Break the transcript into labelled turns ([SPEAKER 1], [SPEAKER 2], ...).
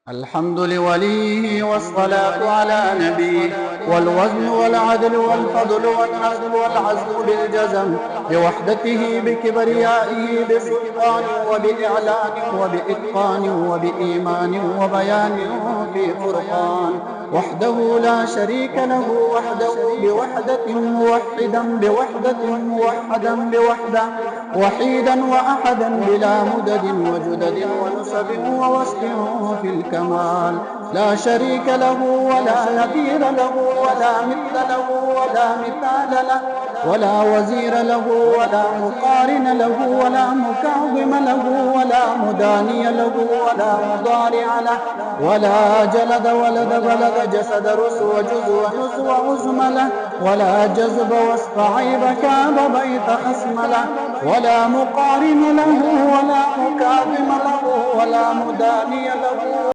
[SPEAKER 1] الحمد لوليه والصلاة على نبيه، والوزن والعدل والفضل والنصر والعزم بالجزم، بوحدته بكبريائه بسلطان وبإعلان وبإتقان وبإيمان وبيان في فرقان، وحده لا شريك له، وحده بوحدة موحدا بوحدة موحدا بوحدة، وحيدا وأحدا بلا مدد وجدد ونسب ووصف في الكمال، لا شريك له ولا نظير له ولا مثل له ولا مثال له، ولا وزير له ولا مقارن له ولا مكاظم له ولا مداني له ولا مضارع له، ولا جلد ولد بلد جسد رس وجز ونس وعزم له، ولا جذب وصف عيب كاب بيت خصم له، ولا مقارن له ولا مكاظم له ولا مداني له